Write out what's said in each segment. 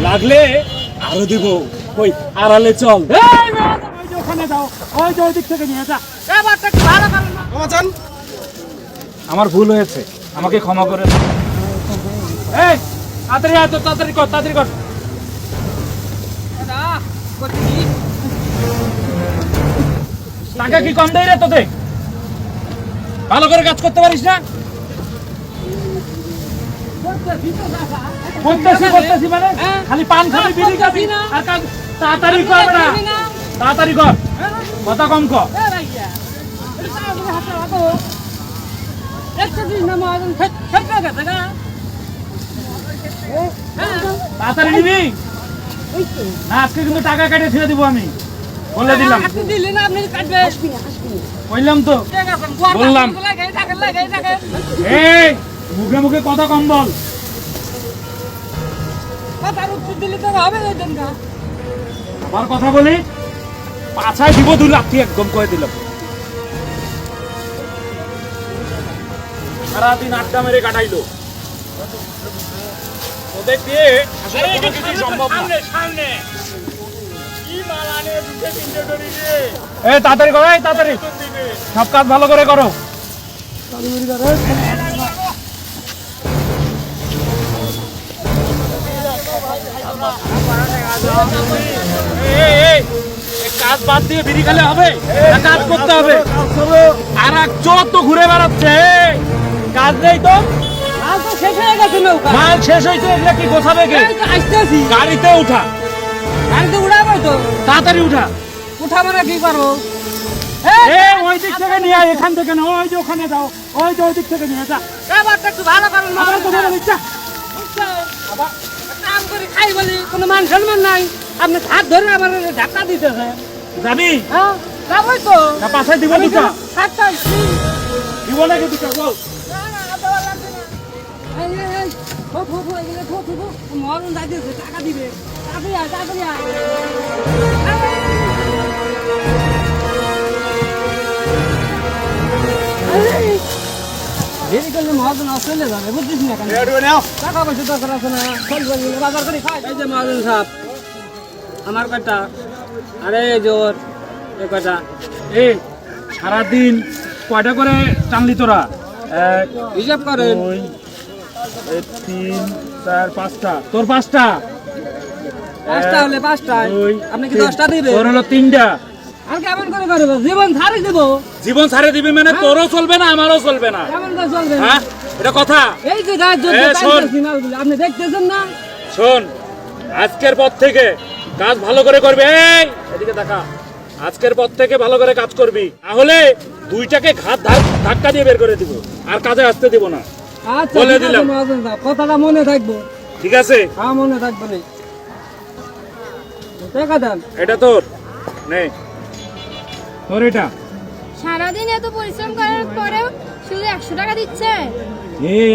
লাগলে আরো দিব। ওই আড়ালে চল। ওখানে যাও, ওই যে ওই দিক থেকে নিয়ে যা। ক্ষমা চান। আমার ভুল হয়েছে, আমাকে ক্ষমা করে দাও। এই তাড়াতাড়ি আয় তো, তাড়াতাড়ি কর, তাড়াতাড়ি কর। টাকা কি কম দেয় রে তোদের? ভালো করে কাজ করতে পারিস না? করতেছি মানে খালি পান খাবি, বিড়ি খাবি আর কাজ। তাড়াতাড়ি কর না, তাড়াতাড়ি কর, কথা কম কর। তাড়াতাড়ি নিবি না, আজকে কিন্তু টাকা কেটে ছেড়ে দিব আমি, বলে দিলাম। বললাম তো, বললাম। এই মুখে মুখে কথা কম বল। আমার কথা বলি, পাছায় দিব 2 লাখ একদম করে দিলাম। সারাদিন আড্ডা মেরে কাটাইলো, ওদের দিয়ে আসলে কোনো কিছু সম্ভব না। এই তাড়াতাড়ি করো, এই তাড়াতাড়ি সব কাজ ভালো করে করো। কাজ বাদ দিয়ে বিড়ি খেলে হবে, কাজ করতে হবে। আর এক চোর তো ঘুরে বেড়াচ্ছে, কাজ নেই তো। মাল শেষ হয়েছে, এগুলা কি গোছাবে কে? গাড়িতে উঠা, গাড়িতে উঠাবো তো। তাড়াতাড়ি উঠা। উঠাবো না কি করবো? ওই দিক থেকে নিয়ে আয়, এখান থেকে না, ওই যে ওখানে যাও, ওই যে ওই দিক থেকে নিয়ে যা। ব্যাপারটা একটু ভালো করেন। আবার কথা বলিস যা। কাম করে খাই বলি কোনো মান সম্মান নাই, আপনি হাত ধরে আমার ধাক্কা দিতেছে। যাবি? হ্যাঁ যাবোই তো। না পাশে দিব দুটা? হাতটা দিব নাকি দুটা বল? মরণ যাইতেছে, টাকা দিবে। তাড়াতাড়ি আয়, তাড়াতাড়ি আয়। দেরি করলে মহাজন অস্ট্রেলিয়া যাবে, বুঝছিস না কেন? টাকা পয়সা দরকার আছে না, বাজার করে খাই। এই যে মহাজন সাহেব, আমার কয়টা, আরে জোর এ কয়টা। সারাদিন কয়টা করে টানলি তোরা? 1 হিসাব করেন। 2 3 4 5টা। তোর 5টা? 5টা হলে 5টায় আপনি কি 10টা দিবেন? তোর হলো 3টা। আর কেমন করে করবো? জীবন ছাড়ি দেবো। জীবন ছাড়ে দিবি মানে তোরও চলবে না, আমারও চলবে না। কেমন করে চলবে? হ্যাঁ, এটা কথা? এই যে গাছ আপনি দেখতেছেন না? শোন, আজকের পর থেকে কাজ ভালো করে করবি। এই এদিকে দেখা, আজকের পর থেকে ভালো করে কাজ করবি, তাহলে 2টাকে ঘাত ধাক্কা দিয়ে বের করে দিব, আর কাজে আসতে দিব না। আচ্ছা বলে দিলাম। কথাটা মনে থাকবো। ঠিক আছে? হ্যাঁ মনে থাকবো। নেই টাকা দেন। এটা তোর নে, তোর এটা। সারাদিন এত পরিশ্রম করার পরেও শুধু 100 টাকা দিচ্ছে।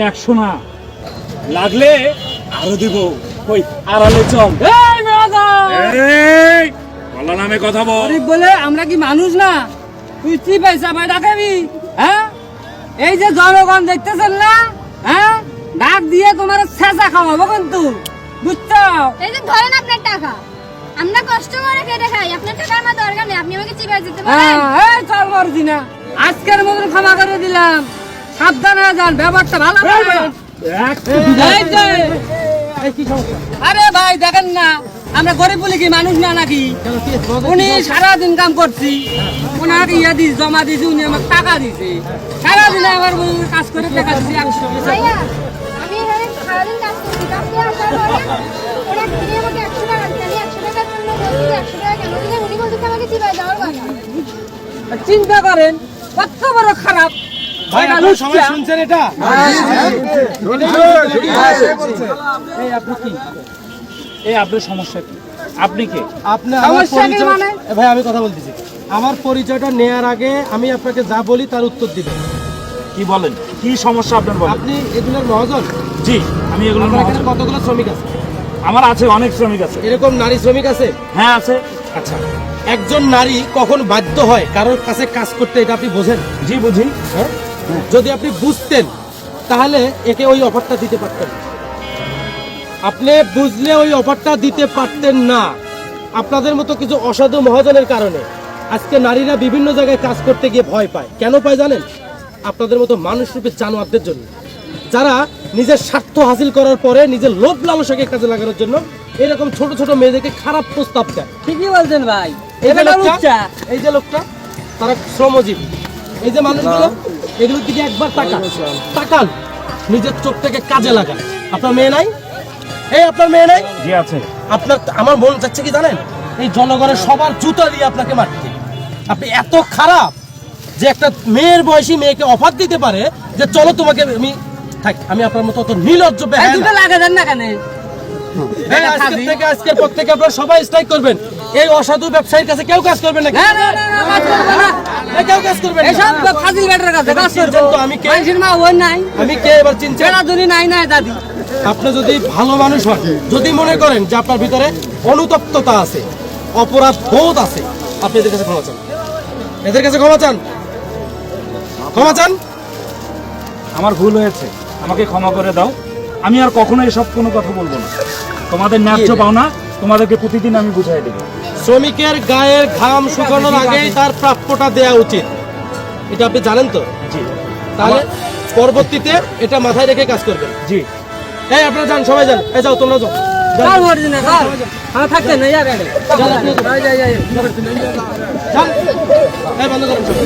100 না, লাগলে আরো দিব। ওই আড়ালে চল। এই মেয়াদা! এই বলা নামে কথা বল। গরিব বলে আমরা কি মানুষ না? তুই কি পয়সা ভাই ডাকাবি? হ্যাঁ, এই যে জনগণ দেখতেছেন না, হ্যাঁ, ডাক দিয়ে তোমার ছেঁচা খাওয়াবো কিন্তু, বুঝছো? এই যে ধরেন আপনার টাকা, আমরা কষ্ট করে খেটে খাই, আপনার টাকা আমার দরকার নেই, আপনি আমাকে চিবাই দিতে পারেন। হ্যাঁ, এই চল মরজি না, আজকের মতন ক্ষমা করে দিলাম, সাবধান হয়ে যান, ব্যাপারটা ভালো করেন। এই যে, আরে ভাই দেখেন না, আমরা গরিব বলে কি মানুষ না নাকি? উনি সারাদিন কাম করছি, ওনাকে ইয়া দিস জমা দিয়েছি, উনি আমার টাকা দিছে, সারাদিনে আমার কাজ করে টাকা দিছি 100 ভাইয়া, আমি এখানে সারাদিন কাজ করছি, কাজ করে আসার পরে ওরা তিনি আমাকে 100 টাকা দিচ্ছে, আমি 100 টাকার জন্য বলছি যে 100 টাকা কেন দিলেন, উনি বলতেছে আমাকে চিবাই দেওয়ার কথা। চিন্তা করেন কত বড় খারাপ। ভাই আপনি সবাই শুনছেন এটা? এই আপনি কি? এই আপনার সমস্যা কি? আপনি কে? আপনি আমার সমস্যা কি পরিচয়, মানে? ভাই আমি কথা বলতেছি, আমার পরিচয়টা নেয়ার আগে আমি আপনাকে যা বলি তার উত্তর দিবেন। কি বলেন, কি সমস্যা আপনার বলেন? আপনি এগুলোর মহাজন? জি, আমি এগুলো আপনার এখানে কতগুলো শ্রমিক আছে? আমার আছে, অনেক শ্রমিক আছে। এরকম নারী শ্রমিক আছে? হ্যাঁ আছে। আচ্ছা, একজন নারী কখন বাধ্য হয় কারোর কাছে কাজ করতে, এটা আপনি বোঝেন? জি বুঝি। হ্যাঁ, যদি আপনি বুঝতেন তাহলে একে ওই অফারটা দিতে পারতেন। আপনি বুঝলে ওই অফারটা দিতে পারতেন না। আপনাদের মতো কিছু অসাধু মহাজনের কারণে আজকে নারীরা বিভিন্ন জায়গায় কাজ করতে গিয়ে ভয় পায়। কেন পায় জানেন? আপনাদের মতো মানুষ রূপে জানোয়ারদের জন্য, যারা নিজের স্বার্থ হাসিল করার পরে নিজের লোভ লালসাকে কাজে লাগানোর জন্য এরকম ছোট ছোট মেয়েদেরকে খারাপ প্রস্তাব দেয়। ঠিকই বলছেন ভাই, এই যে এটা লোকটা, উচ্চা। এই যে লোকটা, তারা শ্রমজীবী। এই যে মানুষগুলো, এগুলোর দিকে একবার তাকান, নিজের চোখ থেকে কাজে লাগান। আপনার মেয়ে নাই? এই আপনার মেয়ে নাই? জি আছে। আপনার, আমার মন চাচ্ছে কি জানেন, এই জনগণের সবার জুতা দিয়ে আপনাকে মারতে। আপনি এত খারাপ যে একটা মেয়ের বয়সী মেয়েকে অফার দিতে পারে যে চলো তোমাকে আমি আপনার মতো অত নির্লজ্জ এই বেহায়া দুটো না। লাগা দেন না কেন? আজকের পর থেকে আপনারা সবাই স্ট্রাইক করবেন। এই অসাধু ব্যবসায়ীর কাছে কেউ কাজ করবে না। না না না না, কাজ করবে না। কেউ কাজ করবে না। এসব ফাজিল বেটার কাছে কাজ চিনছেন করবো। তো আমি কে? মানুষের মা ওই নাই, আমি কে এবার চিনছেন? বেড়া দুনি নাই নাই দাদি। আপনি যদি ভালো মানুষ হন, যদি মনে করেন যে আপনার ভিতরে অনুতপ্ততা আছে, অপরাধ বোধ আছে, আপনি এদের কাছে ক্ষমা চান। এদের কাছে ক্ষমা চান, ক্ষমা চান। আমার ভুল হয়েছে, আমাকে ক্ষমা করে দাও। আমি আর কখনো এসব কোনো কথা বলবো না। তোমাদের ন্যায্য পাওনা তোমাদেরকে প্রতিদিন আমি বুঝাই দেবো। শ্রমিকের গায়ের ঘাম শুকানোর আগেই তার প্রাপ্যটা দেওয়া উচিত, এটা আপনি জানেন তো? জি তাহলে পরবর্তীতে এটা মাথায় রেখে কাজ করবেন। জি। এই আপনারা যান, সবাই যান। এই যাও, তোমরা যাও। কার মর্জি না কার? আমার থাকতে না যাবে। যান, আপনিও যান। যাই যাই যাই। যান। এই বন্ধ করেন সব।